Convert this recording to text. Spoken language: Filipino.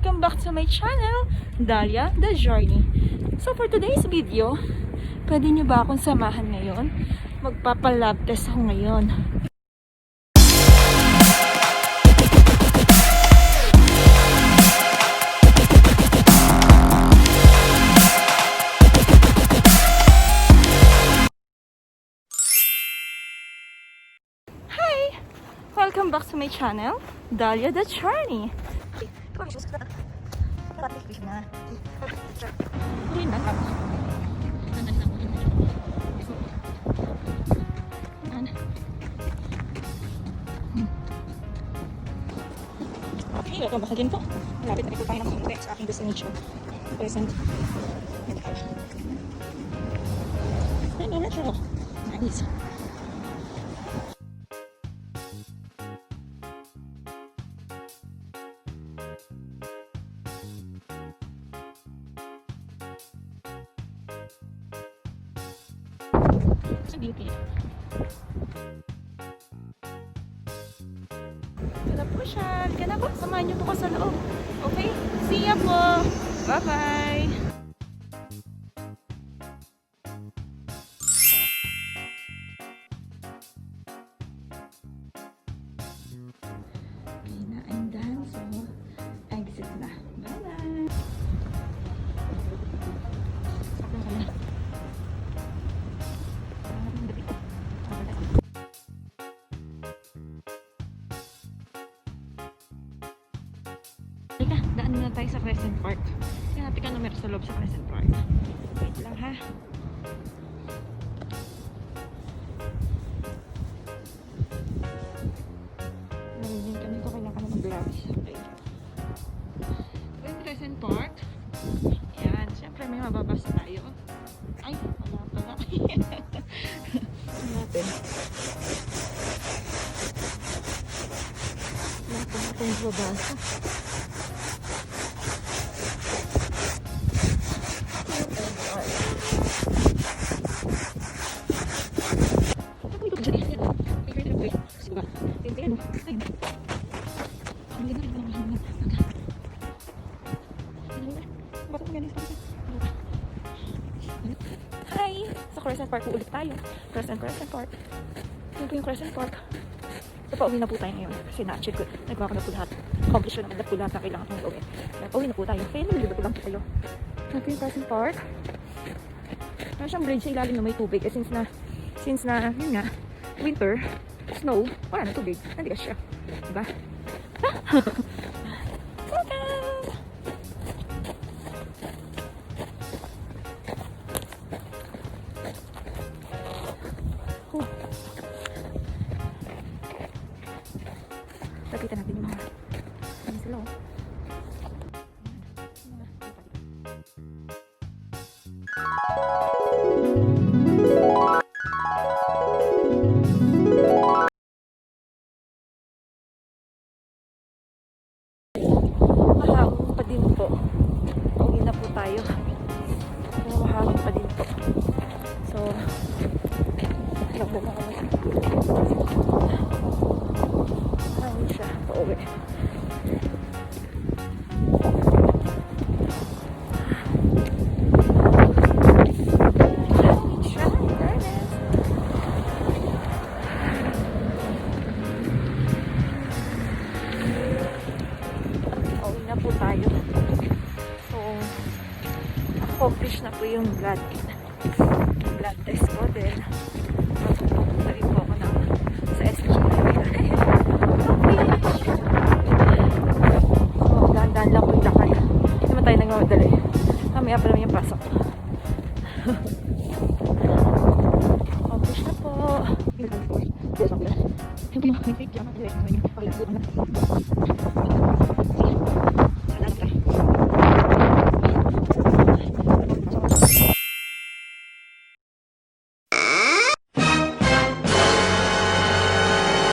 welcome back to my channel, Dalia, Dha-Journey. So for today's video, pwede nyo ba akong samahan ngayon? Magpapalab test ako ngayon. Hi! Welcome back to my channel, Dalia, Dha-Journey. Okay, welcome back again po. Malapit na po tayo ng konti sa aking destination. Present. Ayun, yung metro. Nice. It's a beauty. Ito po siya. Halika na po. Samahan niyo po ko sa loob. Okay? See ya po. Bye-bye. Okay na. I'm done. So, exit na. Bye-bye. Saklang ka na. Halika, daan na tayo sa Crescent Park. Hanapin ka numero sa loob sa Crescent Park. Wait lang ha. Narinig kami ko, kailangan ka na mag-gloves. Okay. Ito yung Crescent Park. Yan, syempre may mababasa tayo. Ay, wala pala. Natin. Wala pa natin mababasa. Hi! Sa Crescent Park ulit tayo. Crescent Park. Yan po yung Crescent Park. So, pauwi na po tayo ngayon. Kasi na-achieve ko. Nagawa ko na po lahat. Accomplish ko naman na po lahat na kailangan kong gawin. Kaya pauwi na po tayo. Kaya nalilibot ko lang po kayo. Yan po yung Crescent Park. Meron siyang bridge sa ilalim na may tubig. Eh, since na, yun nga, winter, snow, wala na tubig. Nandigas siya. Diba? Lapitan natin yung mga ano sila oh. Mahangin pa din po. Uwi na po tayo. Mahangin pa din po. So, nagbumo kami. Hangin siya. Pauwi. Tayo. So, accomplish na po yung blood test ko. Then, magpupunta rin po ako sa SG. So, dahan-dahan lang po yung lakad. Hindi naman tayo nagmamadali. Mamaya pa naman yung pasok. Accomplish na po. Yung